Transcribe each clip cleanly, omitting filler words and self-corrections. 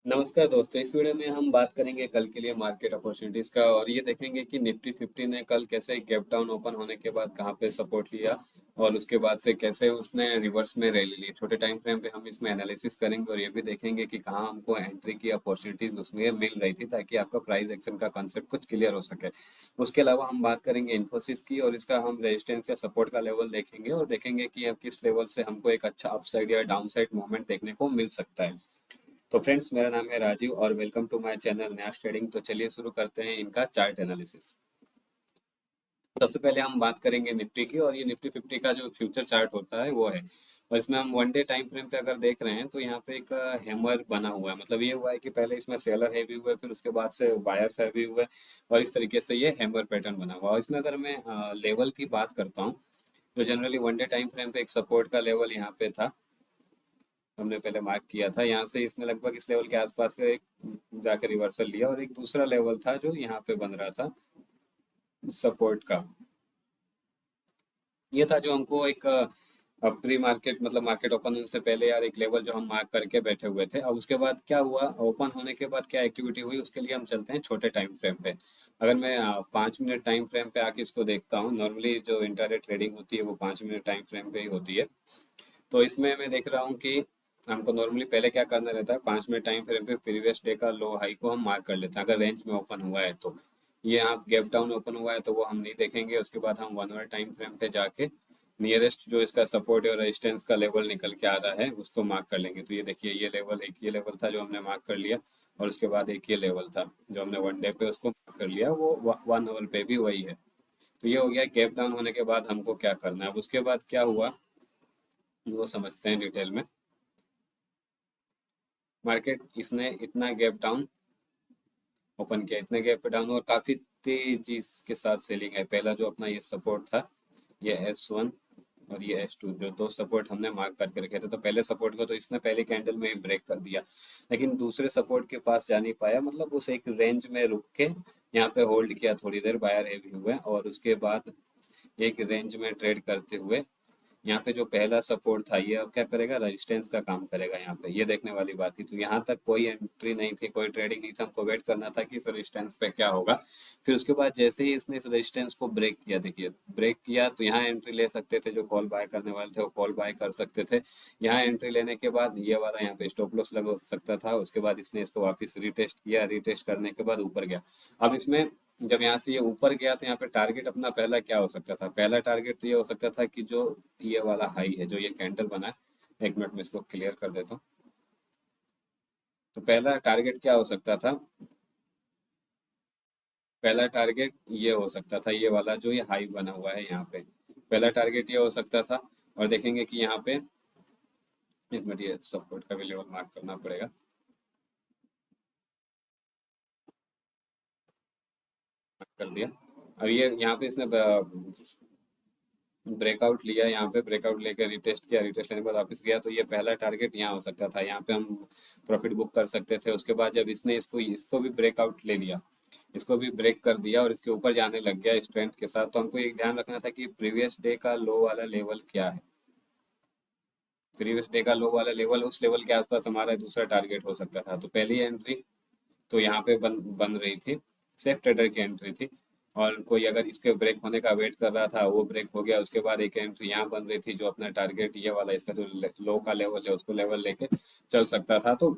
नमस्कार दोस्तों। इस वीडियो में हम बात करेंगे कल के लिए मार्केट अपॉर्चुनिटीज का और ये देखेंगे कि निफ्टी 50 ने कल कैसे गैप डाउन ओपन होने के बाद कहां पे सपोर्ट लिया और उसके बाद से कैसे उसने रिवर्स में रैली ली। छोटे टाइम फ्रेम पे हम इसमें एनालिसिस करेंगे और ये भी देखेंगे कि कहां हमको एंट्री की अपॉर्चुनिटीज उसमें मिल रही थी ताकि आपका प्राइस एक्शन का कॉन्सेप्ट कुछ क्लियर हो सके। उसके अलावा हम बात करेंगे इन्फोसिस की और इसका हम रेजिस्टेंस या सपोर्ट का लेवल देखेंगे और देखेंगे कि अब किस लेवल से हमको एक अच्छा अपसाइड या डाउनसाइड मूवमेंट देखने को मिल सकता है। तो फ्रेंड्स, मेरा नाम है राजीव और वेलकम टू माय चैनल न्यास ट्रेडिंग। तो चलिए शुरू करते हैं इनका चार्ट एनालिसिस। सबसे पहले हम बात करेंगे निफ्टी की और ये निफ्टी 50 का जो फ्यूचर चार्ट होता है वो है। और इसमें हम वन डे टाइम फ्रेम पे अगर देख रहे हैं तो यहाँ पे एक हैमर बना हुआ है। मतलब ये हुआ है कि पहले इसमें सेलर हैवी हुए, फिर उसके बाद से बायर्स हैवी हुए और इस तरीके से ये हैमर पैटर्न बना हुआ है। और इसमें अगर मैं लेवल की बात करता हूँ तो generally one day time frame पे एक सपोर्ट का लेवल यहाँ पे था, हमने पहले मार्क किया था। यहाँ से इसने लगभग इस लेवल के आसपास का एक जाकर रिवर्सल लिया और एक दूसरा लेवल था जो यहाँ पे बन रहा था सपोर्ट का। ये था जो हमको एक प्री मार्केट मतलब मार्केट ओपन होने से पहले यार एक लेवल जो हम मार्क करके बैठे हुए थे। अब उसके बाद क्या हुआ, ओपन होने के बाद क्या एक्टिविटी हुई उसके लिए हम चलते हैं छोटे टाइम फ्रेम पे। अगर मैं 5 मिनट टाइम फ्रेम पे आके इसको देखता हूँ, नॉर्मली जो इंटरनेट ट्रेडिंग होती है वो 5 मिनट टाइम फ्रेम पे ही होती है। तो इसमें मैं देख रहा हूँ कि हमको नॉर्मली पहले क्या करना रहता है, 5 मिनट टाइम फ्रेम पे प्रीवियस डे का लो हाई को हम मार्क कर लेते हैं अगर रेंज में ओपन हुआ है तो। ये आप गैप डाउन ओपन हुआ है तो वो हम नहीं देखेंगे। उसके बाद हम 1 आवर टाइम फ्रेम पे जाके नियरेस्ट जो इसका सपोर्ट और रेजिस्टेंस का लेवल निकल के आ रहा है उसको मार्क कर लेंगे। तो ये देखिए, ये लेवल, एक ये लेवल था जो हमने मार्क कर लिया और उसके बाद एक ये लेवल था जो हमने वन डे पे उसको मार्क कर लिया, वो 1 आवर पे भी वही है। तो ये हो गया गैप डाउन होने के बाद हमको क्या करना है। अब उसके बाद क्या हुआ वो समझते हैं डिटेल में। मार्केट इसने इतना गैप डाउन ओपन किया, इतने गैप डाउन और काफी तेजी के साथ सेलिंग है। पहला जो अपना ये सपोर्ट था, ये S1 और ये S2, जो दो सपोर्ट हमने मार्क करके रखे थे। तो पहले सपोर्ट को तो इसने पहले कैंडल में ही ब्रेक कर दिया, लेकिन दूसरे सपोर्ट के पास जा नहीं पाया। मतलब उस एक रेंज में रुक के यहाँ पे होल्ड किया थोड़ी देर, बायर हेवी हुए और उसके बाद एक रेंज में ट्रेड करते हुए यहाँ पे जो पहला सपोर्ट था ये अब क्या करेगा, रेजिस्टेंस का काम करेगा। यहाँ पे ये देखने वाली बात थी। तो यहाँ तक कोई एंट्री नहीं थी, कोई ट्रेडिंग नहीं था, हमको वेट करना था कि इस रेजिस्टेंस पे क्या होगा। फिर उसके बाद जैसे ही इसने इस रेजिस्टेंस को ब्रेक किया, देखिए ब्रेक किया, तो यहाँ एंट्री ले सकते थे। जो कॉल बाय करने वाले थे वो कॉल बाय कर सकते थे। यहाँ एंट्री लेने के बाद ये वाला यहाँ पे स्टॉप लॉस लगा सकता था। उसके बाद इसने इसको वापस रिटेस्ट किया, रिटेस्ट करने के बाद ऊपर गया। अब इसमें जब यहाँ से ये ऊपर गया तो यहाँ पे टारगेट अपना पहला क्या हो सकता था, पहला टारगेट तो ये हो सकता था कि जो ये वाला हाई है, जो ये कैंडल बना है, 1 मिनट में इसको क्लियर कर देता हूँ। तो पहला टारगेट क्या हो सकता था, पहला टारगेट ये हो सकता था, ये वाला जो ये हाई बना हुआ है यहाँ पे, पहला टारगेट ये हो सकता था। और देखेंगे कि यहाँ पे 1 मिनट, ये सपोर्ट का भी लेवल मार्क करना पड़ेगा। मार्क कर दिया। अब ये यहाँ पे इसने ब्रेकआउट लिया, यहाँ पे ब्रेकआउट लेकर रिटेस्ट किया, रिटेस्ट लेने के बाद वापस गया। तो ये पहला टारगेट यहाँ हो सकता था, यहाँ पे हम प्रॉफिट बुक कर सकते थे। उसके बाद जब इसने इसको इसको भी ब्रेकआउट ले लिया, इसको भी ब्रेक कर दिया और इसके ऊपर जाने लग गया स्ट्रेंथ के साथ, तो हमको एक ध्यान रखना था कि प्रीवियस डे का लो वाला लेवल क्या है। प्रीवियस डे का लो वाला लेवल, उस लेवल के आसपास हमारा दूसरा टारगेट हो सकता था। तो पहली एंट्री तो यहाँ पे बन रही थी, सेफ ट्रेडर की एंट्री थी। और कोई अगर इसके ब्रेक होने का वेट कर रहा था, वो ब्रेक हो गया। उसके बाद एक एंट्री यहाँ बन रही थी जो अपना टारगेट ये वाला, इसका जो लो का लेवल है उसको लेवल लेके चल सकता था। तो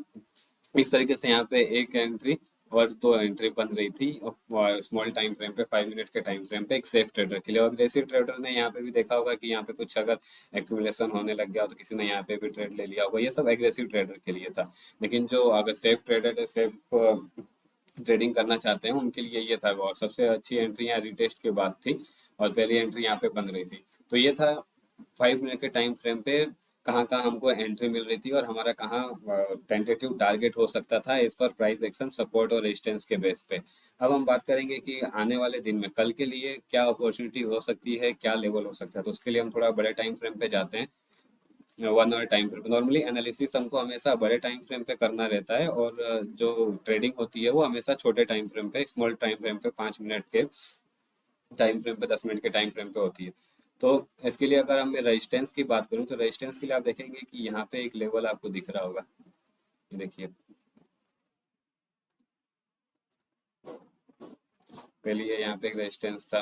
इस तरीके से यहाँ पे एक एंट्री और दो एंट्री बन रही थी स्मॉल टाइम फ्रेम पे, 5 मिनट के टाइम फ्रेम पे, एक सेफ ट्रेडर के लिए। और अग्रेसिव ट्रेडर ने यहाँ पे भी देखा होगा कि यहाँ पे कुछ अगर एक्यूमुलेशन होने लग गया तो किसी ने यहाँ पे भी ट्रेड ले लिया होगा। ये सब एग्रेसिव ट्रेडर के लिए था। लेकिन जो अगर सेफ ट्रेडर है, सेफ ट्रेडिंग करना चाहते हैं, उनके लिए ये था। और सबसे अच्छी एंट्री यहाँ रिटेस्ट के बाद थी और पहली एंट्री यहाँ पे बन रही थी। तो ये था 5 मिनट के टाइम फ्रेम पे कहाँ कहाँ हमको एंट्री मिल रही थी और हमारा कहाँ टेंटेटिव टारगेट हो सकता था इस पर प्राइस एक्शन, सपोर्ट और रेजिस्टेंस के बेस पे। अब हम बात करेंगे कि आने वाले दिन में कल के लिए क्या अपॉर्चुनिटी हो सकती है, क्या लेवल हो सकता है। तो उसके लिए हम थोड़ा बड़े टाइम फ्रेम पे जाते हैं। 1 hour time frame, normally analysis हमको हमेशा बड़े टाइम फ्रेम पे करना रहता है और जो ट्रेडिंग होती है वो हमेशा छोटे टाइम फ्रेम पे, स्मॉल टाइम फ्रेम पे, 5 मिनट के टाइम फ्रेम पे, 10 मिनट के टाइम फ्रेम पे होती है। तो इसके लिए अगर हम रेजिस्टेंस की बात करूं तो रेजिस्टेंस के लिए आप देखेंगे कि यहाँ पे एक लेवल आपको दिख रहा होगा, ये देखिए, पहले ये यहाँ पे एक रेजिस्टेंस था,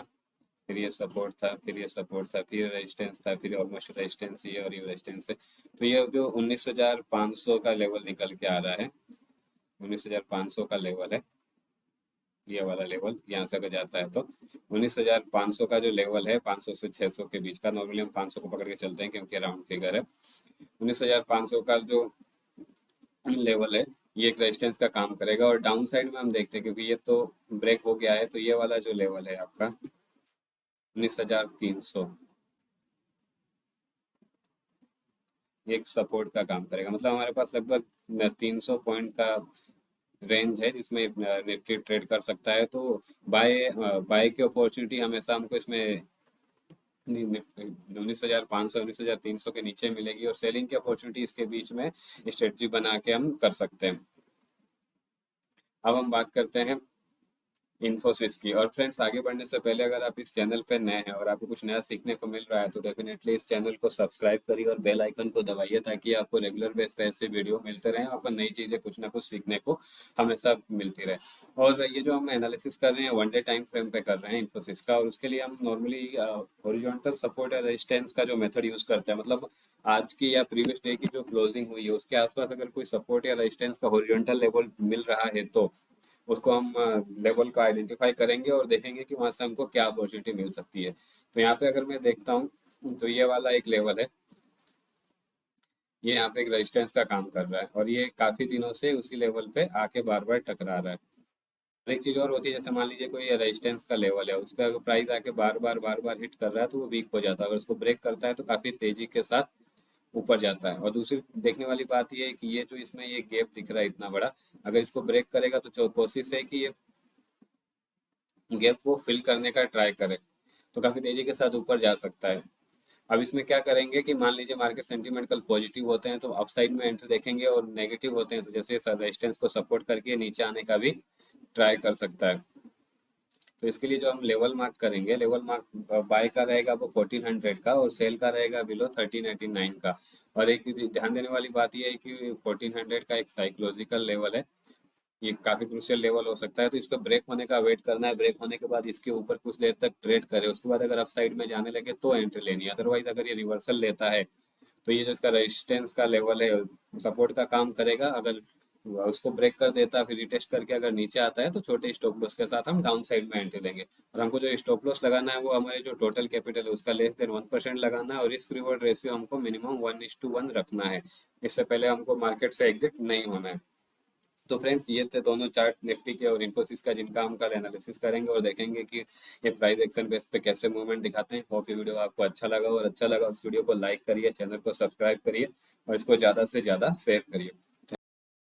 फिर ये सपोर्ट था, फिर ये सपोर्ट था, फिर रेजिस्टेंस था, फिर ऑलमोस्ट रेजिस्टेंस ये और ये रेजिस्टेंस है। तो ये जो 19,500 का लेवल निकल के आ रहा है, 19,500 का लेवल है, ये वाला लेवल यहाँ से अगर जाता है तो 19,500 का जो लेवल है 500 से 600 के बीच का, नॉर्मली हम 500 को पकड़ के चलते हैं क्योंकि राउंड फिगर है। 19,500 का जो लेवल है ये एक रेजिस्टेंस का काम करेगा, और डाउन साइड में हम देखते हैं क्योंकि ये तो ब्रेक हो गया है, तो ये वाला जो लेवल है आपका 19,300 ये एक सपोर्ट का काम करेगा। मतलब हमारे पास लगभग 300 पॉइंट का रेंज है जिसमें निफ्टी ट्रेड कर सकता है। तो बाय बाय की अपॉर्चुनिटी हमेशा हमको इसमें 19,500 19,300 के नीचे मिलेगी, और सेलिंग की अपॉर्चुनिटी इसके बीच में स्ट्रेटजी बना के हम कर सकते हैं। अब हम बात करते हैं इन्फोसिस की। और फ्रेंड्स, आगे बढ़ने से पहले अगर आप इस चैनल पे नए हैं और आपको कुछ नया सीखने को मिल रहा है तो डेफिनेटली इस चैनल को सब्सक्राइब करिए और बेल आइकन को दबाइए, ताकि आपको रेगुलर बेस पे ऐसे वीडियो मिलते रहें, आपको नई चीज़ें कुछ ना कुछ सीखने को हमेशा मिलती रहे। और ये जो हम एनालिसिस कर रहे हैं 1 डे टाइम फ्रेम पे कर रहे हैं इन्फोसिस का, और उसके लिए हम नॉर्मली हॉरिजॉन्टल सपोर्ट या रेजिस्टेंस का जो मेथड यूज करते हैं, मतलब आज की या प्रीवियस डे की जो क्लोजिंग हुई है उसके आसपास अगर कोई सपोर्ट या रेजिस्टेंस का हॉरिजॉन्टल लेवल मिल रहा है तो उसको हम लेवल को आइडेंटिफाई करेंगे और देखेंगे कि वहां से हमको क्या अपॉर्चुनिटी मिल सकती है। तो यहाँ पे अगर मैं देखता हूँ तो ये वाला एक लेवल है, ये यहाँ पे एक रेजिस्टेंस का काम कर रहा है, और ये काफी दिनों से उसी लेवल पे आके बार बार टकरा रहा है। और एक चीज और होती है, जैसे मान लीजिए कोई रेजिस्टेंस का लेवल है, उस पर अगर प्राइस आके बार बार हिट कर रहा है तो वो वीक हो जाता है, अगर उसको ब्रेक करता है तो काफी तेजी के साथ ऊपर जाता है। और दूसरी देखने वाली बात ये है कि ये जो इसमें ये गैप दिख रहा है इतना बड़ा, अगर इसको ब्रेक करेगा तो जो कोशिश है कि ये गैप को फिल करने का ट्राई करे तो काफी तेजी के साथ ऊपर जा सकता है। अब इसमें क्या करेंगे कि मान लीजिए मार्केट सेंटीमेंट कल पॉजिटिव होते हैं तो अपसाइड में एंट्री देखेंगे, और नेगेटिव होते हैं तो जैसे रेजिस्टेंस को सपोर्ट करके नीचे आने का भी ट्राई कर सकता है। तो इसके लिए जो हम लेवल मार्क करेंगे, लेवल मार्क बाय का रहेगा वो 1400 का, और सेल का रहेगा बिलो 1389 का। और एक ध्यान देने वाली बात यह है कि 1400 का एक साइकोलॉजिकल लेवल है, ये काफी क्रूशियल लेवल हो सकता है, तो इसको ब्रेक होने का वेट करना है। ब्रेक होने के बाद इसके ऊपर कुछ देर तक ट्रेड करे, उसके बाद अगर अप साइड में जाने लगे तो एंट्री लेनी है। अदरवाइज अगर ये रिवर्सल लेता है तो ये जो इसका रेजिस्टेंस का लेवल है सपोर्ट का काम करेगा, अगर उसको ब्रेक कर देता फिर रिटेस्ट करके अगर नीचे आता है तो छोटे स्टॉप लॉस के साथ हम डाउन साइड में एंट्री लेंगे। और हमको जो स्टॉप लॉस लगाना है वो हमारे जो टोटल कैपिटल है उसका लेस देन 1% लगाना है, और रिस्क रिवॉर्ड रेशियो हमको मिनिमम 1:1 रखना है। इससे पहले हमको मार्केट से एग्जिट नहीं होना है। तो फ्रेंड्स, ये थे दोनों चार्ट, निफ्टी के और इन्फोसिस का, जिनका हम कल एनालिसिस करेंगे और देखेंगे कि ये प्राइस एक्शन बेस पे कैसे मूवमेंट दिखाते हैं। होप ये वीडियो आपको अच्छा लगा, और अच्छा लगा इस वीडियो को लाइक करिए, चैनल को सब्सक्राइब करिए और इसको ज़्यादा से ज़्यादा शेयर करिए।